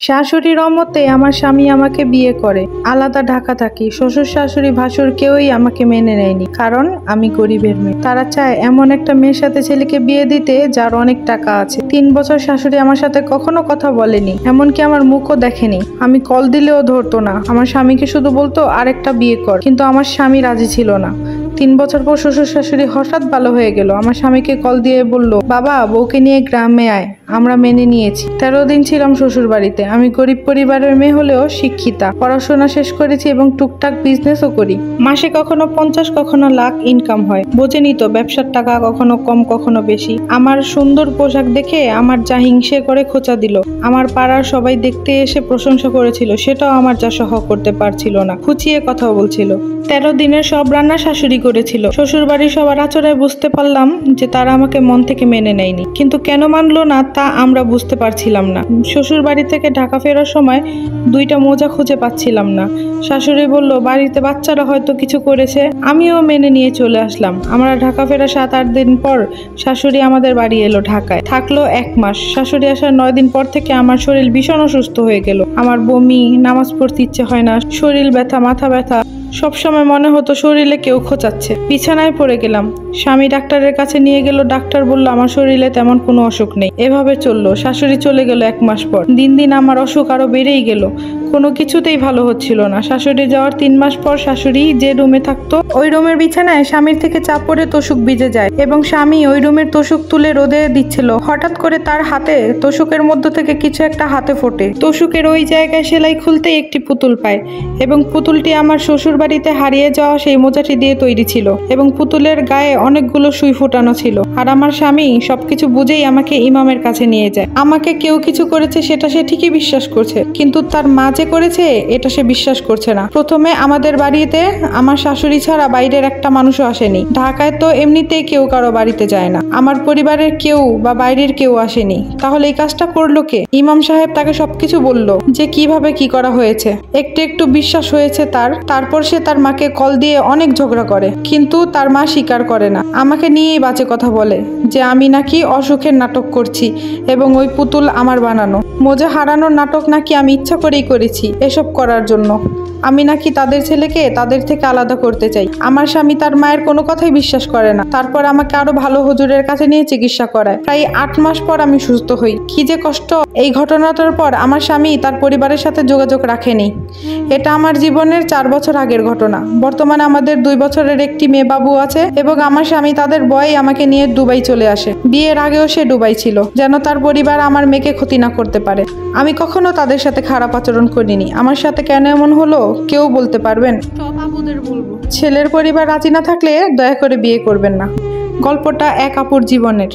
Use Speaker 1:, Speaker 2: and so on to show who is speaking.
Speaker 1: শাশুড়ির অমতে আমার স্বামী আমাকে বিয়ে করে। আলাদা ঢাকা থাকি। শ্বশুর শাশুড়ি ভাসুর কেউই আমাকে মেনে নেয়নি, কারণ আমি গরিবের মেয়ে। তারা চায় এমন একটা মেয়ের সাথে ছেলেকে বিয়ে দিতে যার অনেক টাকা আছে। 3 বছর শাশুড়ি আমার সাথে কখনো কথা বলেনি, এমনকি আমার মুখও দেখেনি। আমি কল দিলেও ধরতো না। আমার স্বামীকে শুধু বলতো আরেকটা বিয়ে কর, কিন্তু আমার স্বামী রাজি ছিল না। 3 বছর পর শ্বশুর শাশুড়ি হঠাৎ ভালো হয়ে গেল। আমার স্বামীকে কল দিয়ে বলল, বাবা বউকে নিয়ে গ্রামে আয়। আমরা মেনে নিয়েছি। 13 দিন ছিলাম শ্বশুর বাড়িতে। আমি গরিব পরিবারের মেয়ে হলেও শিক্ষিতা, পড়াশোনা শেষ করেছি এবং টুকটাক বিজনেসও করি। মাসে কখনো 50 কখনো লাখ ইনকাম হয়। বোঝেনি তো, ব্যবসার টাকা কখনো কম কখনো বেশি। আমার সুন্দর পোশাক দেখে আমার যা হিংসে করে খোঁচা দিল। আমার পাড়ার সবাই দেখতে এসে প্রশংসা করেছিল, সেটাও আমার যা সহ করতে পারছিল না, খুঁচিয়ে কথা বলছিল। 13 দিনের সব রান্না শাশুড়ি করেছিল। শ্বশুর বাড়ির সবার আচরণে বুঝতে পারলাম যে তারা আমাকে মন থেকে মেনে নেয়নি, কিন্তু কেন মানলো না তা আমরা বুঝতে পারছিলাম না। শ্বশুর বাড়ি থেকে ঢাকা ফেরার সময় 2টা মোজা খুঁজে পাচ্ছিলাম না। শাশুড়ি বলল বাড়িতে বাচ্চারা হয়তো কিছু করেছে। আমিও মেনে নিয়ে চলে আসলাম। আমরা ঢাকা ফেরা 7-8 দিন পর শাশুড়ি আমাদের বাড়ি এলো ঢাকায়। থাকলো 1 মাস। শাশুড়ি আসার 9 দিন পর থেকে আমার শরীর ভীষণ অসুস্থ হয়ে গেল। আমার বমি, নামাজ পড়তে ইচ্ছে হয় না, শরীর ব্যথা, মাথা ব্যথা, সবসময় মনে হতো শরীরে কেউ খোঁচাচ্ছে। বিছানায় পড়ে গেলাম। স্বামী ডাক্তারের কাছে নিয়ে গেল। ডাক্তার বলল আমার শরীরে তেমন কোনো অসুখ নেই। এভাবে চললো। শাশুড়ি চলে গেল 1 মাস পর। দিন দিন আমার অসুখ আরো বেড়েই গেল। কোনো কিছুতেই ভালো হচ্ছিল না। শাশুড়ি যাওয়ার 3 মাস পর শাশুড়ি যে রুমে থাকতো, ওই রুমের বিছানায় স্বামীর থেকে চাপ পড়ে তোষক ভিজে যায় এবং স্বামী ওই রুমের তোষক তুলে রোদে দিচ্ছিল। হঠাৎ করে তার হাতে তোষকের মধ্য থেকে কিছু একটা হাতে ফোটে। তোষকের ওই জায়গায় সেলাই খুলতেই একটি পুতুল পায় এবং পুতুলটি আমার শ্বশুর বাড়িতে হারিয়ে যাওয়া সেই মোজাটি দিয়ে তৈরি ছিল এবং পুতুলের গায়ে অনেকগুলো সুই ফোটানো ছিল। আর আমার স্বামী সবকিছু বুঝেই আমাকে ইমামের কাছে নিয়ে যায়। আমাকে কেউ কিছু করেছে সেটা সে ঠিকই বিশ্বাস করছে, কিন্তু তার মা যে করেছে এটা সে বিশ্বাস করছে না। প্রথমে আমাদের বাড়িতে আমার শাশুড়ি ছাড়া বাইরের একটা মানুষও আসেনি। ঢাকায় তো এমনিতেই কেউ কারো বাড়িতে যায় না। আমার পরিবারের কেউ বা বাইরের কেউ আসেনি। তাহলে এই কাজটা করলো কে? ইমাম সাহেব তাকে সবকিছু বলল যে কিভাবে কি করা হয়েছে। একটু একটু বিশ্বাস হয়েছে তারপর সে তার মাকে কল দিয়ে অনেক ঝগড়া করে, কিন্তু তার মা স্বীকার করে না। আমাকে নিয়েই বাজে কথা বলে যে আমি নাকি অসুখের নাটক করছি এবং ওই পুতুল আমার বানানো। মোজা হারানোর নাটক নাকি আমি ইচ্ছা করেই করেছি এসব করার জন্য। আমি নাকি তাদের ছেলেকে তাদের থেকে আলাদা করতে চাই। আমার স্বামী তার মায়ের কোনো কথাই বিশ্বাস করে না। তারপর আমাকে আরো ভালো হুজুরের কাছে নিয়ে চিকিৎসা করায়। প্রায় 8 মাস পর আমি সুস্থ হই। কি যে কষ্ট! এই ঘটনাটার পর আমার স্বামী তার পরিবারের সাথে যোগাযোগ রাখেনি। এটা আমার জীবনের 4 বছর আগের ঘটনা। বর্তমানে আমাদের 2 বছরের একটি মেয়ে বাবু আছে এবং আমার স্বামী তাদের ভয়ে আমাকে নিয়ে দুবাই চলে আসে। বিয়ের আগেও সে দুবাই ছিল, যেন তার পরিবার আমার মেয়েকে ক্ষতি না করতে পারে। আমি কখনো তাদের সাথে খারাপ আচরণ করিনি। আমার সাথে কেন এমন হলো কেউ বলতে পারবেন? সব আপুদের বলবো, ছেলের পরিবার রাজি না থাকলে দয়া করে বিয়ে করবেন না। গল্পটা এক আপুর জীবনের।